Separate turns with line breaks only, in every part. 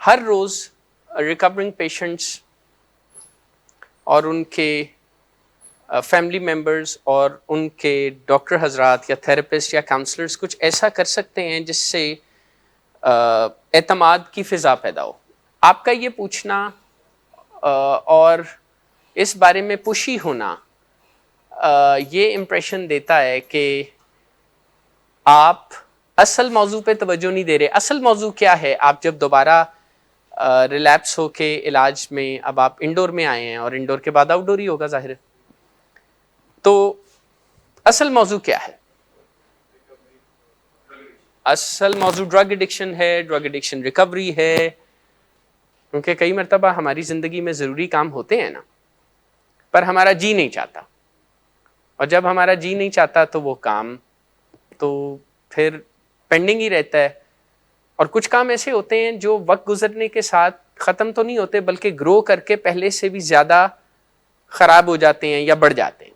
ہر روز recovering patients اور ان کے family members اور ان کے ڈاکٹر حضرات یا تھراپسٹ یا کاؤنسلرز کچھ ایسا کر سکتے ہیں جس سے اعتماد کی فضا پیدا ہو. آپ کا یہ پوچھنا اور اس بارے میں پوشی ہونا یہ امپریشن دیتا ہے کہ آپ اصل موضوع پہ توجہ نہیں دے رہے. اصل موضوع کیا ہے؟ آپ جب دوبارہ ریلیپس ہو کے علاج میں اب آپ انڈور میں آئے ہیں اور انڈور کے بعد آؤٹ ڈور ہی ہوگا ظاہر ہے. تو اصل موضوع کیا ہے؟ اصل موضوع ڈرگ ایڈکشن ہے، ڈرگ ایڈکشن ریکوری ہے. کیونکہ کئی مرتبہ ہماری زندگی میں ضروری کام ہوتے ہیں نا، پر ہمارا جی نہیں چاہتا، اور جب ہمارا جی نہیں چاہتا تو وہ کام تو پھر پینڈنگ ہی رہتا ہے. اور کچھ کام ایسے ہوتے ہیں جو وقت گزرنے کے ساتھ ختم تو نہیں ہوتے بلکہ گرو کر کے پہلے سے بھی زیادہ خراب ہو جاتے ہیں یا بڑھ جاتے ہیں.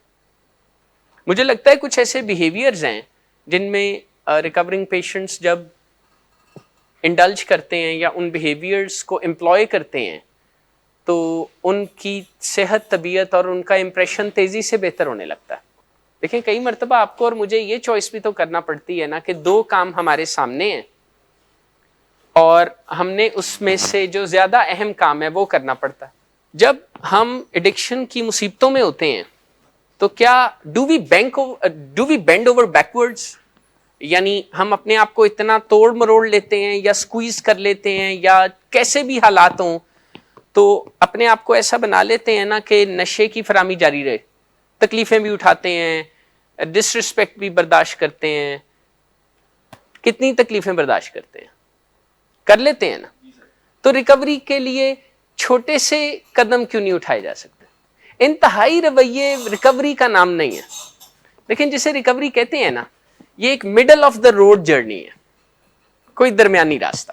مجھے لگتا ہے کچھ ایسے بیہیویئرز ہیں جن میں ریکورنگ پیشنٹس جب انڈلج کرتے ہیں یا ان بیہیویئرز کو امپلوائے کرتے ہیں تو ان کی صحت، طبیعت اور ان کا امپریشن تیزی سے بہتر ہونے لگتا ہے. دیکھیں کئی مرتبہ آپ کو اور مجھے یہ چوائس بھی تو کرنا پڑتی ہے نا کہ دو کام ہمارے سامنے ہیں اور ہم نے اس میں سے جو زیادہ اہم کام ہے وہ کرنا پڑتا ہے. جب ہم ایڈکشن کی مصیبتوں میں ہوتے ہیں تو کیا do we band over backwards, یعنی ہم اپنے آپ کو اتنا توڑ مروڑ لیتے ہیں یا سکویز کر لیتے ہیں یا کیسے بھی حالات ہوں تو اپنے آپ کو ایسا بنا لیتے ہیں نا کہ نشے کی فراہمی جاری رہے، تکلیفیں بھی اٹھاتے ہیں، ڈس رسپیکٹ بھی برداشت کرتے ہیں. کتنی تکلیفیں برداشت کرتے ہیں؟ کر لیتے ہیں نا. تو ریکوری کے لیے چھوٹے سے قدم کیوں نہیں اٹھائے جا سکتے؟ انتہائی رویے ریکوری کا نام نہیں ہے. لیکن جسے ریکوری کہتے ہیں نا، یہ ایک middle of the road journey ہے، کوئی درمیانی راستہ.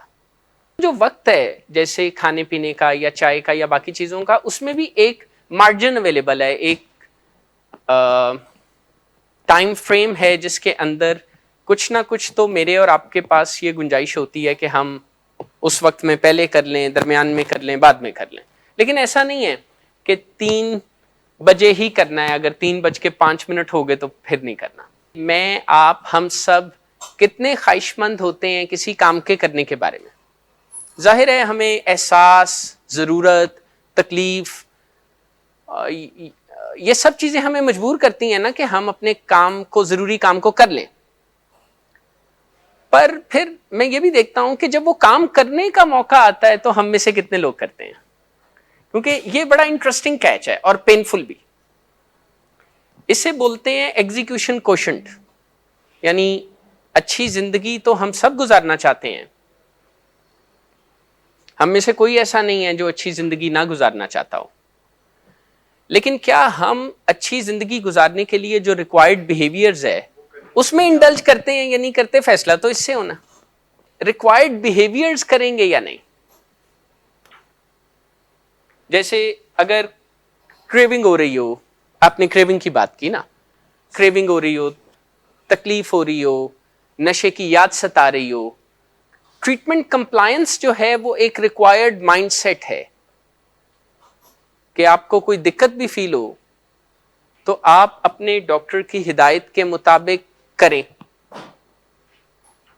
جو وقت ہے جیسے کھانے پینے کا یا چائے کا یا باقی چیزوں کا، اس میں بھی ایک مارجن اویلیبل ہے، ایک ٹائم فریم ہے جس کے اندر کچھ نہ کچھ تو میرے اور آپ کے پاس یہ گنجائش ہوتی ہے کہ ہم اس وقت میں پہلے کر لیں، درمیان میں کر لیں، بعد میں کر لیں. لیکن ایسا نہیں ہے کہ 3 بجے ہی کرنا ہے، اگر 3:05 ہو گئے تو پھر نہیں کرنا. میں، آپ، ہم سب کتنے خواہش مند ہوتے ہیں کسی کام کے کرنے کے بارے میں. ظاہر ہے ہمیں احساس، ضرورت، تکلیف، یہ سب چیزیں ہمیں مجبور کرتی ہیں نا کہ ہم اپنے کام کو، ضروری کام کو کر لیں. پر پھر میں یہ بھی دیکھتا ہوں کہ جب وہ کام کرنے کا موقع آتا ہے تو ہم میں سے کتنے لوگ کرتے ہیں. کیونکہ یہ بڑا انٹرسٹنگ کیچ ہے اور پینفل بھی. اسے بولتے ہیں ایگزیکیوشن کوشنٹ، یعنی اچھی زندگی تو ہم سب گزارنا چاہتے ہیں، ہم میں سے کوئی ایسا نہیں ہے جو اچھی زندگی نہ گزارنا چاہتا ہو. لیکن کیا ہم اچھی زندگی گزارنے کے لیے جو ریکوائرڈ بیہیویئرز ہے اس میں انڈلج کرتے ہیں یا نہیں کرتے؟ فیصلہ تو اس سے ہونا. ریکوائرڈ بیہیویئرز کریں گے یا نہیں. جیسے اگر کریونگ ہو رہی ہو، آپ نے کریونگ کی بات کی نا، کریونگ ہو رہی ہو، تکلیف ہو رہی ہو، نشے کی یاد ستا رہی ہو، ٹریٹمنٹ کمپلائنس جو ہے وہ ایک ریکوائرڈ مائنڈ سیٹ ہے کہ آپ کو کوئی دقت بھی فیل ہو تو آپ اپنے ڈاکٹر کی ہدایت کے مطابق کریں.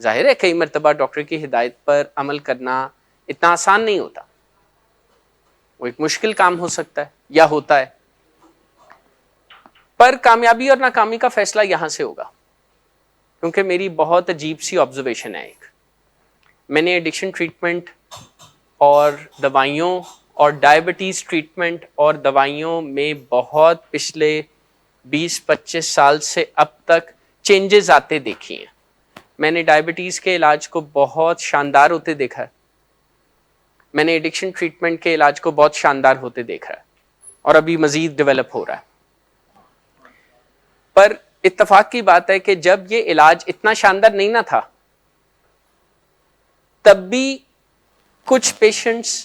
ظاہر ہے کئی مرتبہ ڈاکٹر کی ہدایت پر عمل کرنا اتنا آسان نہیں ہوتا، وہ ایک مشکل کام ہو سکتا ہے یا ہوتا ہے. پر کامیابی اور ناکامی کا فیصلہ یہاں سے ہوگا. کیونکہ میری بہت عجیب سی آبزرویشن ہے ایک، میں نے ایڈکشن ٹریٹمنٹ اور دوائیوں اور ڈائبٹیز ٹریٹمنٹ اور دوائیوں میں بہت پچھلے 20-25 سال سے اب تک چینجز آتے دیکھی ہیں. میں نے ڈائبٹیز کے علاج کو بہت شاندار ہوتے دیکھا ہے، میں نے ایڈکشن ٹریٹمنٹ کے علاج کو بہت شاندار ہوتے دیکھا ہے، اور ابھی مزید ڈیولپ ہو رہا ہے. پر اتفاق کی بات ہے کہ جب یہ علاج اتنا شاندار نہیں نہ تھا تب بھی کچھ پیشنٹس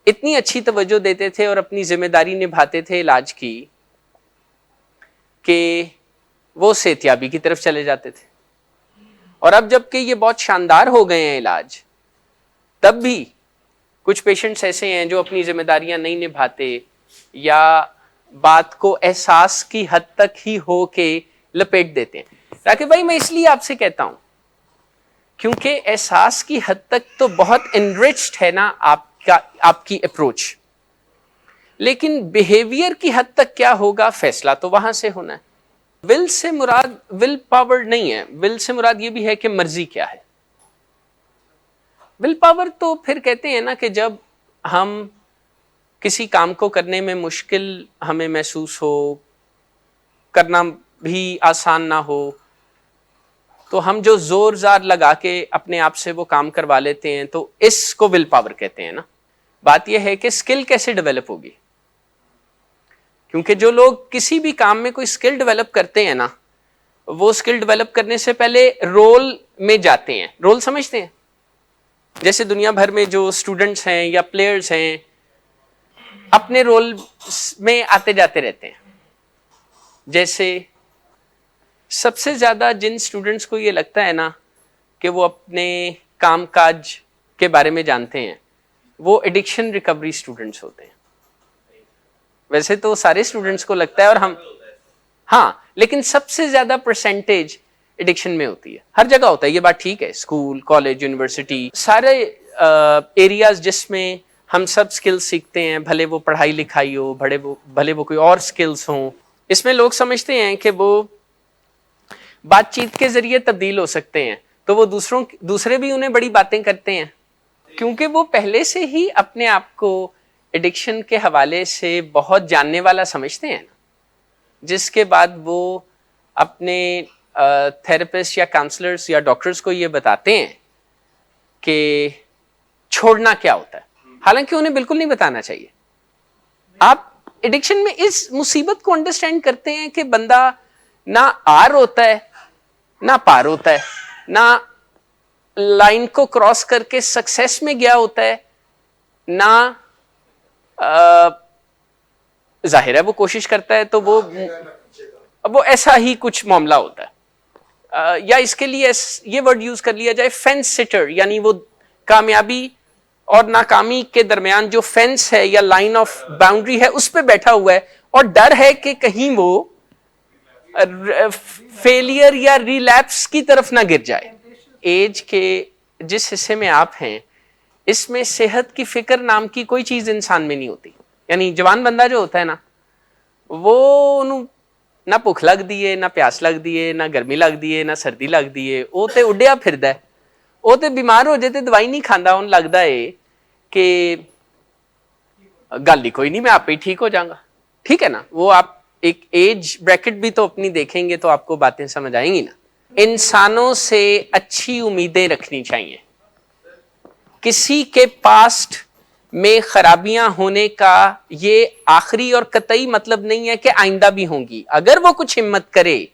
اتنی اچھی توجہ دیتے تھے اور اپنی ذمہ داری نبھاتے تھے علاج کی کہ وہ صحتیابی کی طرف چلے جاتے تھے. اور اب جب کہ یہ بہت شاندار ہو گئے ہیں علاج، تب بھی کچھ پیشنٹس ایسے ہیں جو اپنی ذمہ داریاں نہیں نبھاتے یا بات کو احساس کی حد تک ہی ہو کے لپیٹ دیتے ہیں. راکب بھائی میں اس لیے آپ سے کہتا ہوں کیونکہ احساس کی حد تک تو بہت انریچڈ ہے نا آپ کی اپروچ، لیکن بیہیویئر کی حد تک کیا ہوگا فیصلہ تو وہاں سے ہونا ہے. ول سے مراد ول پاور نہیں ہے، ول سے مراد یہ بھی ہے کہ مرضی کیا ہے. ول پاور تو پھر کہتے ہیں نا کہ جب ہم کسی کام کو کرنے میں مشکل ہمیں محسوس ہو، کرنا بھی آسان نہ ہو، تو ہم جو زور زار لگا کے اپنے آپ سے وہ کام کروا لیتے ہیں، تو اس کو ول پاور کہتے ہیں نا. بات یہ ہے کہ اسکل کیسے ڈیولپ ہوگی، کیونکہ جو لوگ کسی بھی کام میں کوئی اسکل ڈیولپ کرتے ہیں نا، وہ اسکل ڈیولپ کرنے سے پہلے رول میں جاتے ہیں. رول سمجھتے ہیں؟ جیسے دنیا بھر میں جو اسٹوڈنٹس ہیں یا پلیئرز ہیں اپنے رول میں آتے جاتے رہتے ہیں. جیسے سب سے زیادہ جن اسٹوڈنٹس کو یہ لگتا ہے نا کہ وہ اپنے کام کاج کے بارے میں جانتے ہیں، وہ ایڈکشن ریکوری اسٹوڈنٹس ہوتے ہیں. ویسے تو سارے اسٹوڈنٹس کو لگتا ہے، اور ہم ہاں، لیکن سب سے زیادہ پرسنٹیج ایڈکشن میں ہوتی ہے. ہر جگہ ہوتا ہے، یہ بات ٹھیک ہے، اسکول، کالج، یونیورسٹی، سارے ایریاز جس میں ہم سب سکلز سیکھتے ہیں، بھلے وہ پڑھائی لکھائی ہو، بھلے وہ کوئی اور سکلز ہوں. اس میں لوگ سمجھتے ہیں کہ وہ بات چیت کے ذریعے تبدیل ہو سکتے ہیں، تو وہ دوسرے بھی انہیں بڑی باتیں کرتے ہیں، کیونکہ وہ پہلے سے ہی اپنے آپ کو ایڈکشن کے حوالے سے بہت جاننے والا سمجھتے ہیں نا. جس کے بعد وہ اپنے تھراپسٹ یا کاؤنسلرز یا ڈاکٹرز کو یہ بتاتے ہیں کہ چھوڑنا کیا ہوتا ہے، حالانکہ انہیں بالکل نہیں بتانا چاہیے. آپ ایڈکشن میں اس مصیبت کو انڈرسٹینڈ کرتے ہیں کہ بندہ نہ آر ہوتا ہے، نہ پار ہوتا ہے، نہ لائن کو کراس کر کے سکسیس میں گیا ہوتا ہے، نہ ظاہر ہے وہ کوشش کرتا ہے تو وہ ایسا ہی کچھ معاملہ ہوتا ہے. یا اس کے لیے یہ ورڈ یوز کر لیا جائے فینس سٹر، یعنی وہ کامیابی اور ناکامی کے درمیان جو فینس ہے یا لائن آف باؤنڈری ہے اس پہ بیٹھا ہوا ہے، اور ڈر ہے کہ کہیں وہ فیلئر یا ریلیپس کی طرف نہ گر جائے. ایج کے جس حصے میں آپ ہیں اس میں صحت کی فکر نام کی کوئی چیز انسان میں نہیں ہوتی. یعنی جوان بندہ جو ہوتا ہے نا، وہ نہ بھوک لگ دیے، نہ پیاس لگ دیے، نہ گرمی لگ دیے، نہ سردی لگ دیے، وہ تے اڈیا پھردا ہے. وہ تے بیمار ہو جائے تے دوائی نہیں کھاندا، ان لگدا ہے کہ گل ہی کوئی نہیں، میں آپ ہی ٹھیک ہو جاؤں گا. ٹھیک ہے نا، وہ آپ ایک ایج بریکٹ بھی تو اپنی دیکھیں گے تو آپ کو باتیں سمجھ آئیں گی نا. انسانوں سے اچھی امیدیں رکھنی چاہیے. کسی کے پاسٹ میں خرابیاں ہونے کا یہ آخری اور قطعی مطلب نہیں ہے کہ آئندہ بھی ہوں گی. اگر وہ کچھ ہمت کرے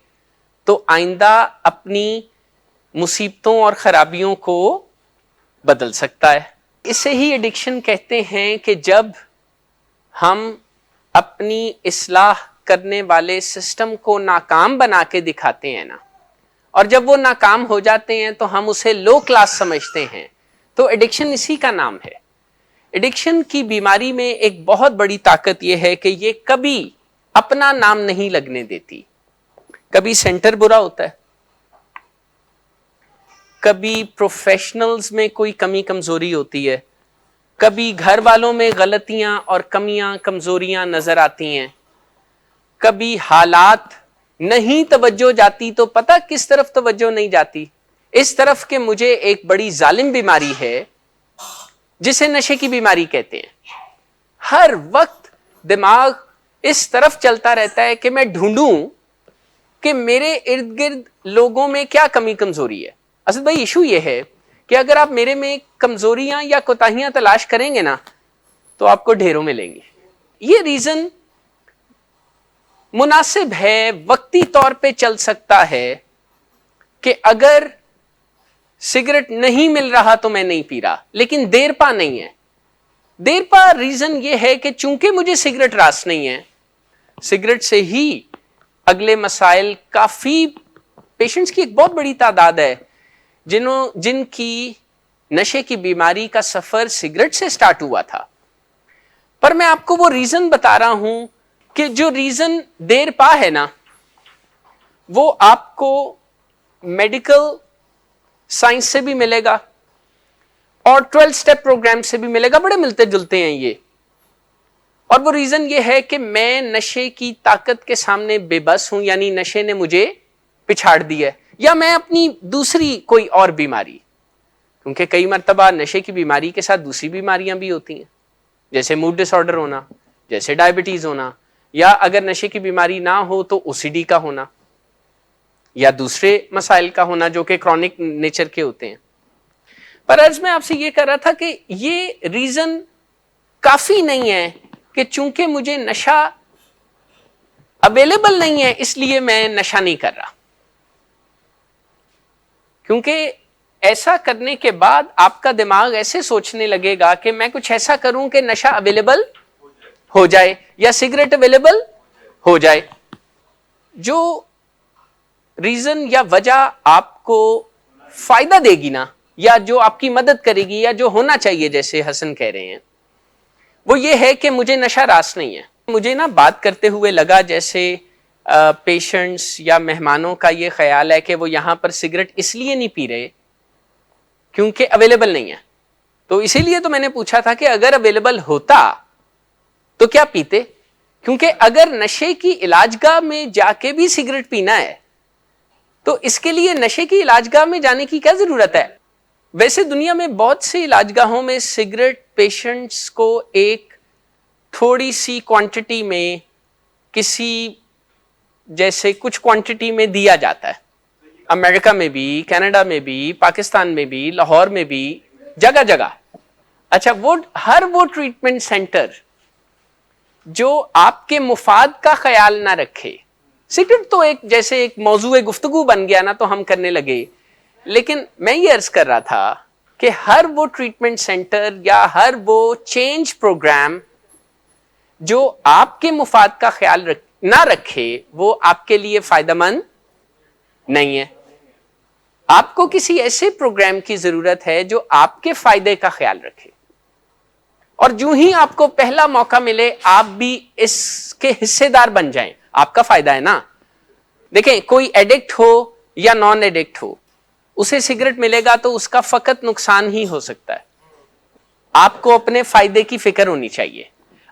تو آئندہ اپنی مصیبتوں اور خرابیوں کو بدل سکتا ہے. اسے ہی ایڈکشن کہتے ہیں کہ جب ہم اپنی اصلاح کرنے والے سسٹم کو ناکام بنا کے دکھاتے ہیں نا، اور جب وہ ناکام ہو جاتے ہیں تو ہم اسے لو کلاس سمجھتے ہیں، تو ایڈکشن اسی کا نام ہے. ایڈکشن کی بیماری میں ایک بہت بڑی طاقت یہ ہے کہ یہ کبھی اپنا نام نہیں لگنے دیتی. کبھی سینٹر برا ہوتا ہے، کبھی پروفیشنلز میں کوئی کمی کمزوری ہوتی ہے، کبھی گھر والوں میں غلطیاں اور کمیاں کمزوریاں نظر آتی ہیں، کبھی حالات نہیں توجہ جاتی تو پتہ کس طرف توجہ نہیں جاتی، اس طرف کہ مجھے ایک بڑی ظالم بیماری ہے جسے نشے کی بیماری کہتے ہیں. ہر وقت دماغ اس طرف چلتا رہتا ہے کہ میں ڈھونڈوں کہ میرے ارد گرد لوگوں میں کیا کمی کمزوری ہے. اسد بھائی ایشو یہ ہے کہ اگر آپ میرے میں کمزوریاں یا کوتاہیاں تلاش کریں گے نا تو آپ کو ڈھیروں ملیں گی. یہ ریزن مناسب ہے، وقتی طور پہ چل سکتا ہے کہ اگر سگریٹ نہیں مل رہا تو میں نہیں پی رہا، لیکن دیر پا نہیں ہے. دیر پا ریزن یہ ہے کہ چونکہ مجھے سگریٹ راس نہیں ہے، سگریٹ سے ہی اگلے مسائل، کافی پیشنٹس کی ایک بہت بڑی تعداد ہے جن کی نشے کی بیماری کا سفر سگریٹ سے سٹارٹ ہوا تھا، پر میں آپ کو وہ ریزن بتا رہا ہوں کہ جو ریزن دیر پا ہے نا، وہ آپ کو میڈیکل سائنس سے بھی ملے گا اور 12 سٹیپ پروگرام سے بھی ملے گا، بڑے ملتے جلتے ہیں یہ. اور وہ ریزن یہ ہے کہ میں نشے کی طاقت کے سامنے بے بس ہوں، یعنی نشے نے مجھے پچھاڑ دیا ہے، یا میں اپنی دوسری کوئی اور بیماری، کیونکہ کئی مرتبہ نشے کی بیماری کے ساتھ دوسری بیماریاں بھی ہوتی ہیں، جیسے موڈ ڈس آرڈر ہونا، جیسے ڈائبٹیز ہونا، یا اگر نشے کی بیماری نہ ہو تو OCD کا ہونا، یا دوسرے مسائل کا ہونا جو کہ کرونک نیچر کے ہوتے ہیں. پر عرض میں آپ سے یہ کر رہا تھا کہ یہ ریزن کافی نہیں ہے کہ چونکہ مجھے نشہ اویلیبل نہیں ہے اس لیے میں نشہ نہیں کر رہا، کیونکہ ایسا کرنے کے بعد آپ کا دماغ ایسے سوچنے لگے گا کہ میں کچھ ایسا کروں کہ نشہ اویلیبل ہو جائے یا سگریٹ اویلیبل ہو جائے. جو ریزن یا وجہ آپ کو فائدہ دے گی نا، یا جو آپ کی مدد کرے گی، یا جو ہونا چاہیے جیسے حسن کہہ رہے ہیں، وہ یہ ہے کہ مجھے نشہ راس نہیں ہے. مجھے نا بات کرتے ہوئے لگا جیسے پیشنٹس یا مہمانوں کا یہ خیال ہے کہ وہ یہاں پر سگریٹ اس لیے نہیں پی رہے کیونکہ اویلیبل نہیں ہے، تو اسی لیے تو میں نے پوچھا تھا کہ اگر اویلیبل ہوتا تو کیا پیتے، کیونکہ اگر نشے کی علاج گاہ میں جا کے بھی سگریٹ پینا ہے تو اس کے لیے نشے کی علاج گاہ میں جانے کی کیا ضرورت ہے. ویسے دنیا میں بہت سی علاج گاہوں میں سگریٹ پیشنٹس کو ایک تھوڑی سی کوانٹٹی میں، کسی جیسے کچھ کوانٹٹی میں دیا جاتا ہے، امریکہ میں بھی، کینیڈا میں بھی، پاکستان میں بھی، لاہور میں بھی، جگہ جگہ. اچھا، ہر وہ ٹریٹمنٹ سینٹر جو آپ کے مفاد کا خیال نہ رکھے، سگریٹ تو ایک جیسے ایک موضوع گفتگو بن گیا نا تو ہم کرنے لگے، لیکن میں یہ عرض کر رہا تھا کہ ہر وہ ٹریٹمنٹ سینٹر یا ہر وہ چینج پروگرام جو آپ کے مفاد کا خیال نہ رکھے وہ آپ کے لیے فائدہ مند نہیں ہے. آپ کو کسی ایسے پروگرام کی ضرورت ہے جو آپ کے فائدے کا خیال رکھے، اور جو ہی آپ کو پہلا موقع ملے آپ بھی اس کے حصے دار بن جائیں. آپ کا فائدہ ہے نا. دیکھیں، کوئی ایڈکٹ ہو یا نان ایڈکٹ ہو، اسے سگریٹ ملے گا تو اس کا فقط نقصان ہی ہو سکتا ہے. آپ کو اپنے فائدے کی فکر ہونی چاہیے،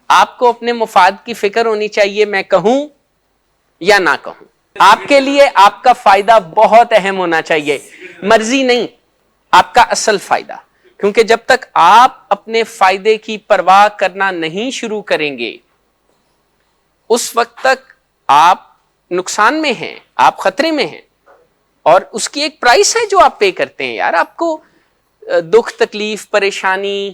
آپ کو اپنے مفاد کی فکر ہونی چاہیے، میں کہوں یا نہ کہوں. آپ کے لیے آپ کا فائدہ بہت اہم ہونا چاہیے، مرضی نہیں، آپ کا اصل فائدہ. کیونکہ جب تک آپ اپنے فائدے کی پرواہ کرنا نہیں شروع کریں گے اس وقت تک آپ نقصان میں ہیں، آپ خطرے میں ہیں، اور اس کی ایک پرائس ہے جو آپ پے کرتے ہیں. یار، آپ کو دکھ، تکلیف، پریشانی،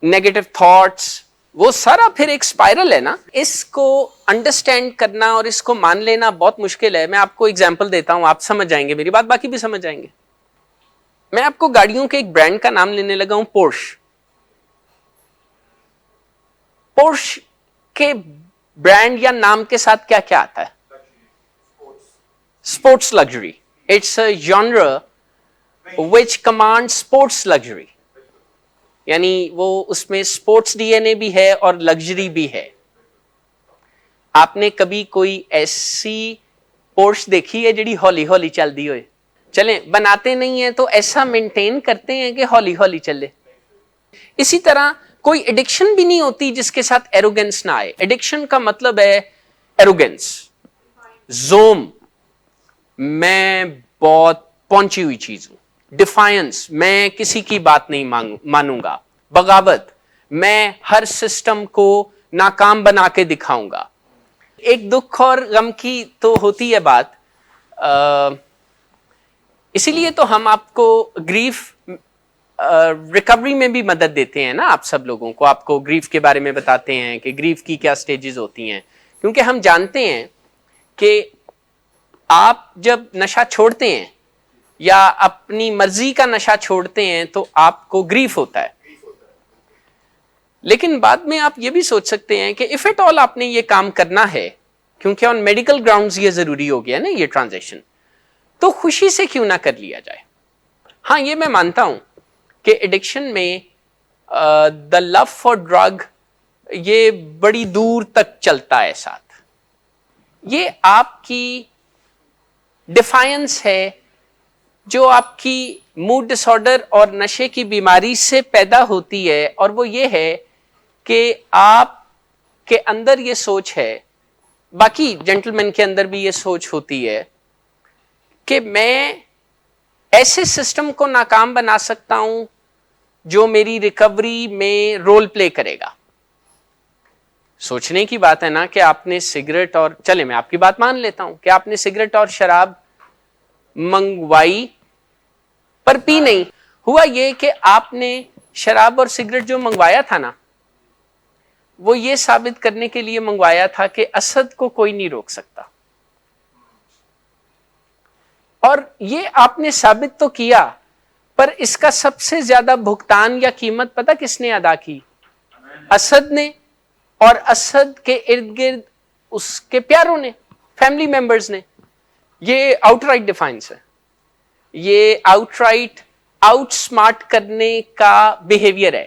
نیگیٹو تھاٹس، وہ سارا پھر ایک سپائرل ہے نا. اس کو انڈرسٹینڈ کرنا اور اس کو مان لینا بہت مشکل ہے. میں آپ کو ایگزامپل دیتا ہوں، آپ سمجھ جائیں گے میری بات، باقی بھی سمجھ جائیں گے. میں آپ کو گاڑیوں کے ایک برانڈ کا نام لینے لگا ہوں، پورش. پورش کے برانڈ یا نام کے ساتھ کیا کیا آتا ہے؟ Sports luxury. It's a genre which commands sports luxury. یعنی وہ اس میں اسپورٹس ڈی این اے بھی ہے اور لگژری بھی ہے. آپ نے کبھی کوئی ایسی پورش دیکھی ہے جڑی ہولی ہولی چل دی ہوئے؟ چلیں، بناتے نہیں ہیں تو ایسا مینٹین کرتے ہیں کہ ہولی ہولی چلے. اسی طرح کوئی ایڈکشن بھی نہیں ہوتی جس کے ساتھ ایروگنس نہ آئے. ایڈکشن کا مطلب ہے ایروگنس، زوم، میں بہت پہنچی ہوئی چیز ہوں. ڈیفائنس، میں کسی کی بات نہیں مانوں گا. بغاوت، میں ہر سسٹم کو ناکام بنا کے دکھاؤں گا. ایک دکھ اور غم کی تو ہوتی ہے بات، اسی لیے تو ہم آپ کو گریف ریکوری میں بھی مدد دیتے ہیں نا. آپ سب لوگوں کو، آپ کو گریف کے بارے میں بتاتے ہیں کہ گریف کی کیا سٹیجز ہوتی ہیں، کیونکہ ہم جانتے ہیں کہ آپ جب نشہ چھوڑتے ہیں یا اپنی مرضی کا نشہ چھوڑتے ہیں تو آپ کو گریف ہوتا ہے. لیکن بعد میں آپ یہ بھی سوچ سکتے ہیں کہ اف ایٹ آل آپ نے یہ کام کرنا ہے، کیونکہ آن میڈیکل گراؤنڈز یہ ضروری ہو گیا نا یہ ٹرانزیکشن، تو خوشی سے کیوں نہ کر لیا جائے. ہاں یہ میں مانتا ہوں کہ ایڈکشن میں دا لو فار ڈرگ یہ بڑی دور تک چلتا ہے ساتھ. یہ آپ کی ڈیفائنس ہے جو آپ کی موڈ ڈس آرڈر اور نشے کی بیماری سے پیدا ہوتی ہے, اور وہ یہ ہے کہ آپ کے اندر یہ سوچ ہے, باقی جینٹل مین کے اندر بھی یہ سوچ ہوتی ہے کہ میں ایسے سسٹم کو ناکام بنا سکتا ہوں جو میری ریکوری میں رول پلے کرے گا. سوچنے کی بات ہے نا کہ آپ نے سگریٹ اور, چلے میں آپ کی بات مان لیتا ہوں کہ آپ نے سگریٹ اور شراب منگوائی پر پی نہیں. ہوا یہ کہ آپ نے شراب اور سگریٹ جو منگوایا تھا نا, وہ یہ ثابت کرنے کے لیے منگوایا تھا کہ اسد کو کوئی نہیں روک سکتا, اور یہ آپ نے ثابت تو کیا, پر اس کا سب سے زیادہ بھگتان یا قیمت پتہ کس نے ادا کی؟ اسد نے, اور اسد کے ارد گرد اس کے پیاروں نے, فیملی ممبرز نے. یہ آؤٹ رائٹ ڈیفائنس ہے, یہ آؤٹ رائٹ آؤٹ سمارٹ کرنے کا بیہیویئر ہے,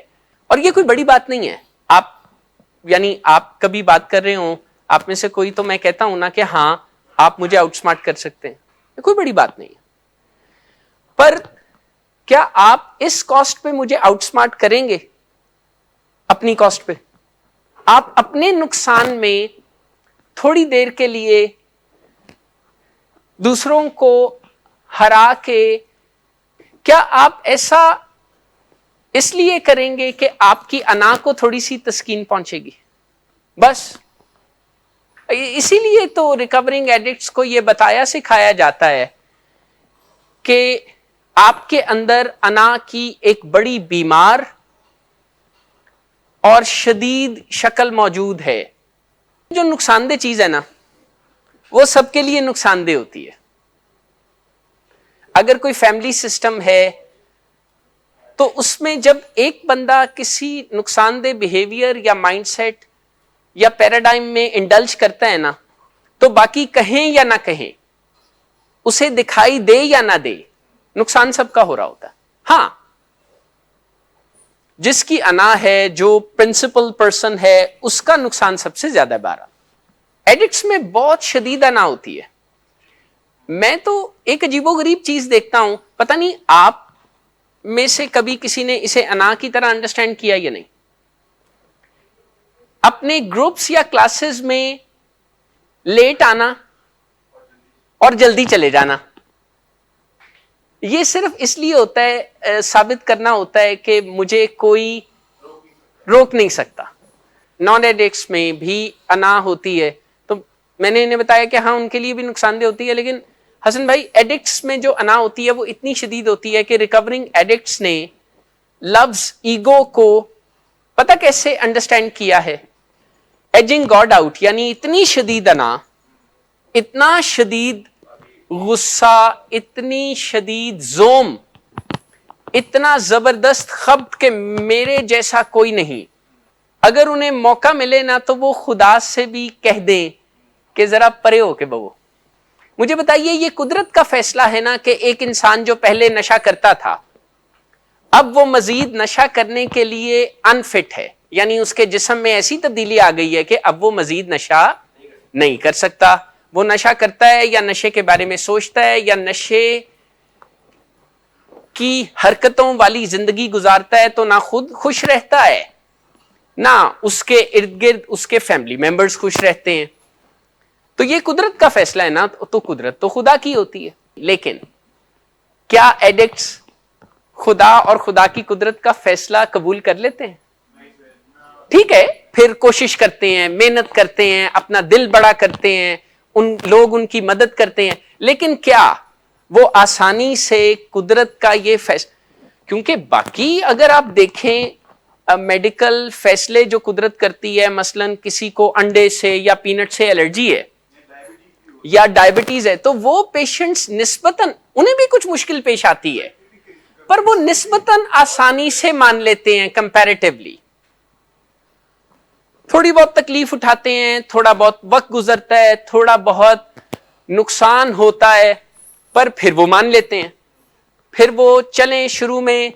اور یہ کوئی بڑی بات نہیں ہے. آپ یعنی آپ کبھی بات کر رہے ہوں, آپ میں سے کوئی, تو میں کہتا ہوں نا کہ ہاں آپ مجھے آؤٹ سمارٹ کر سکتے ہیں, یہ کوئی بڑی بات نہیں ہے. پر کیا آپ اس کاسٹ پہ مجھے آؤٹ سمارٹ کریں گے؟ اپنی کاسٹ پہ. آپ اپنے نقصان میں تھوڑی دیر کے لیے دوسروں کو ہرا کے, کیا آپ ایسا اس لیے کریں گے کہ آپ کی انا کو تھوڑی سی تسکین پہنچے گی؟ بس اسی لیے تو ریکورنگ ایڈکٹس کو یہ بتایا سکھایا جاتا ہے کہ آپ کے اندر انا کی ایک بڑی بیمار اور شدید شکل موجود ہے. جو نقصان دہ چیز ہے نا, وہ سب کے لیے نقصان دہ ہوتی ہے. اگر کوئی فیملی سسٹم ہے تو اس میں جب ایک بندہ کسی نقصان دہ بیہیویئر یا مائنڈ سیٹ یا پیراڈائم میں انڈلج کرتا ہے نا, تو باقی کہیں یا نہ کہیں, اسے دکھائی دے یا نہ دے, نقصان سب کا ہو رہا ہوتا ہے. ہاں جس کی انا ہے, جو پرنسپل پرسن ہے, اس کا نقصان سب سے زیادہ بارا. ایڈکٹس میں بہت شدید انا ہوتی ہے. میں تو ایک عجیب و غریب چیز دیکھتا ہوں, پتہ نہیں آپ میں سے کبھی کسی نے اسے انا کی طرح انڈرسٹینڈ کیا یا نہیں. اپنے گروپس یا کلاسز میں لیٹ آنا اور جلدی چلے جانا, یہ صرف اس لیے ہوتا ہے, ثابت کرنا ہوتا ہے کہ مجھے کوئی روک نہیں سکتا. نان ایڈکٹس میں بھی انا ہوتی ہے, تو میں نے انہیں بتایا کہ ہاں ان کے لیے بھی نقصان دہ ہوتی ہے, لیکن حسن بھائی ایڈکٹس میں جو انا ہوتی ہے وہ اتنی شدید ہوتی ہے کہ ریکورنگ ایڈکٹس نے لفظ ایگو کو پتہ کیسے انڈرسٹینڈ کیا ہے؟ ایجنگ گاڈ آؤٹ, یعنی اتنی شدید انا, اتنا شدید غصہ, اتنی شدید زوم, اتنا زبردست خبط کہ میرے جیسا کوئی نہیں. اگر انہیں موقع ملے نا تو وہ خدا سے بھی کہہ دیں کہ ذرا پرے ہو کے بہو. مجھے بتائیے, یہ قدرت کا فیصلہ ہے نا کہ ایک انسان جو پہلے نشہ کرتا تھا, اب وہ مزید نشہ کرنے کے لیے انفٹ ہے, یعنی اس کے جسم میں ایسی تبدیلی آ گئی ہے کہ اب وہ مزید نشہ نہیں کر سکتا. وہ نشہ کرتا ہے یا نشے کے بارے میں سوچتا ہے یا نشے کی حرکتوں والی زندگی گزارتا ہے, تو نہ خود خوش رہتا ہے, نہ اس کے ارد گرد اس کے فیملی ممبرز خوش رہتے ہیں. تو یہ قدرت کا فیصلہ ہے نا, تو قدرت تو خدا کی ہوتی ہے. لیکن کیا ایڈکٹس خدا اور خدا کی قدرت کا فیصلہ قبول کر لیتے ہیں؟ ٹھیک ہے, پھر کوشش کرتے ہیں, محنت کرتے ہیں, اپنا دل بڑا کرتے ہیں, لوگ ان کی مدد کرتے ہیں, لیکن کیا وہ آسانی سے قدرت کا یہ فیصلہ, کیونکہ باقی اگر آپ دیکھیں میڈیکل فیصلے جو قدرت کرتی ہے, مثلا کسی کو انڈے سے یا پینٹ سے الرجی ہے یا ڈائبٹیز ہے, تو وہ پیشنٹس نسبتاً انہیں بھی کچھ مشکل پیش آتی ہے, پر وہ نسبتاً آسانی سے مان لیتے ہیں کمپیریٹیولی. تھوڑی بہت تکلیف اٹھاتے ہیں, تھوڑا بہت وقت گزرتا ہے, تھوڑا بہت نقصان ہوتا ہے, پر پھر وہ مان لیتے ہیں. پھر وہ چلیں شروع میں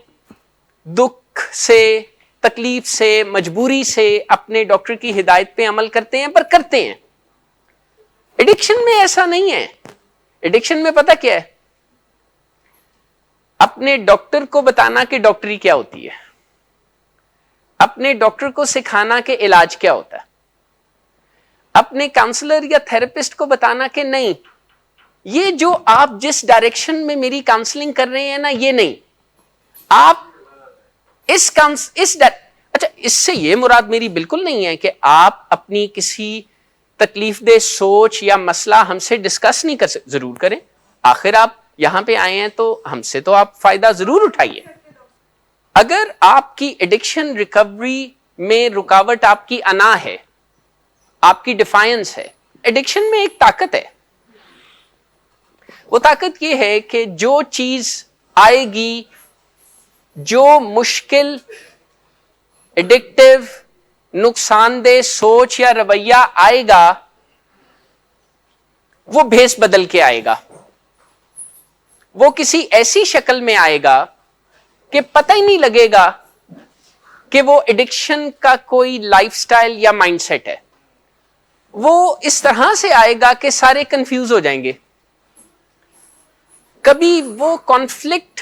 دکھ سے، تکلیف سے، مجبوری سے اپنے ڈاکٹر کی ہدایت پہ عمل کرتے ہیں، پر کرتے ہیں. ایڈکشن میں ایسا نہیں ہے. ایڈکشن میں پتہ کیا ہے؟ اپنے ڈاکٹر کو بتانا کہ ڈاکٹری کیا ہوتی ہے، اپنے ڈاکٹر کو سکھانا کہ علاج کیا ہوتا ہے، اپنے کاؤنسلر یا تھراپسٹ کو بتانا کہ نہیں، یہ جو آپ جس ڈائریکشن میں میری کاؤنسلنگ کر رہے ہیں نا، یہ نہیں، آپ اچھا اس سے یہ مراد میری بالکل نہیں ہے کہ آپ اپنی کسی تکلیف دہ سوچ یا مسئلہ ہم سے ڈسکس نہیں کر سکتے. ضرور کریں، آخر آپ یہاں پہ آئے ہیں تو ہم سے تو آپ فائدہ ضرور اٹھائیے. اگر آپ کی ایڈکشن ریکوری میں رکاوٹ آپ کی انا ہے، آپ کی ڈیفائنس ہے. ایڈکشن میں ایک طاقت ہے، وہ طاقت یہ ہے کہ جو چیز آئے گی، جو مشکل، ایڈکٹیو، نقصان دہ سوچ یا رویہ آئے گا، وہ بھیس بدل کے آئے گا. وہ کسی ایسی شکل میں آئے گا کہ پتہ ہی نہیں لگے گا کہ وہ ایڈکشن کا کوئی لائف سٹائل یا مائنڈ سیٹ ہے. وہ اس طرح سے آئے گا کہ سارے کنفیوز ہو جائیں گے. کبھی وہ کانفلکٹ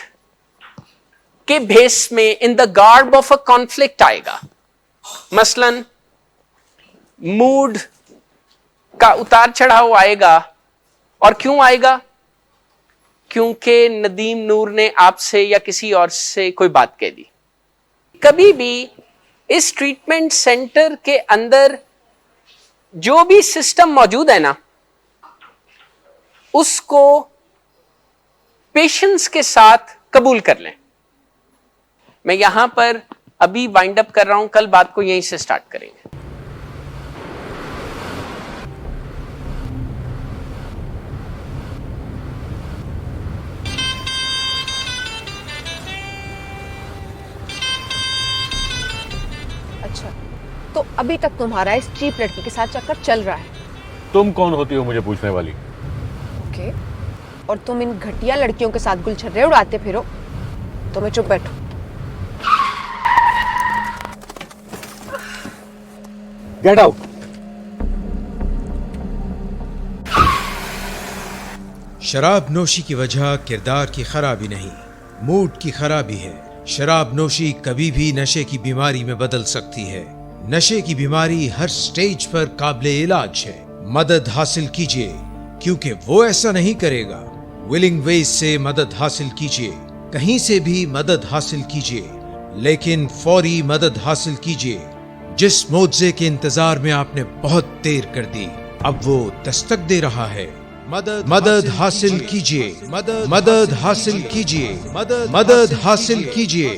کے بھیس میں ان دا گارب آف اے کانفلکٹ آئے گا. مثلا موڈ کا اتار چڑھاؤ آئے گا. اور کیوں آئے گا؟ کیونکہ ندیم نور نے آپ سے یا کسی اور سے کوئی بات کہہ دی. کبھی بھی اس ٹریٹمنٹ سینٹر کے اندر جو بھی سسٹم موجود ہے نا، اس کو پیشنس کے ساتھ قبول کر لیں. میں یہاں پر ابھی وائنڈ اپ کر رہا ہوں، کل بات کو یہیں سے سٹارٹ کریں گے.
اچھا، تو ابھی تک تمہارا اس چیپ لڑکی کے ساتھ چکر چل رہا ہے.
تم کون ہوتی ہو مجھے پوچھنے والی؟
اوکے، اور تم ان گھٹیا لڑکیوں کے ساتھ گلچھرے اڑاتے پھرو تو میں چپ بیٹھوں.
Get out.
شراب نوشی کی وجہ کردار کی خرابی نہیں، موڈ کی خرابی ہے. شراب نوشی کبھی بھی نشے کی بیماری میں بدل سکتی ہے. نشے کی بیماری ہر سٹیج پر قابل علاج ہے. مدد حاصل کیجیے، کیونکہ وہ ایسا نہیں کرے گا. ولنگ ویز سے مدد حاصل کیجیے، کہیں سے بھی مدد حاصل کیجیے، لیکن فوری مدد حاصل کیجیے. جس معجزے کے انتظار میں آپ نے بہت دیر کر دی، اب وہ دستک دے رہا ہے. مدد حاصل کیجیے، مدد حاصل کیجیے، مدد حاصل کیجیے.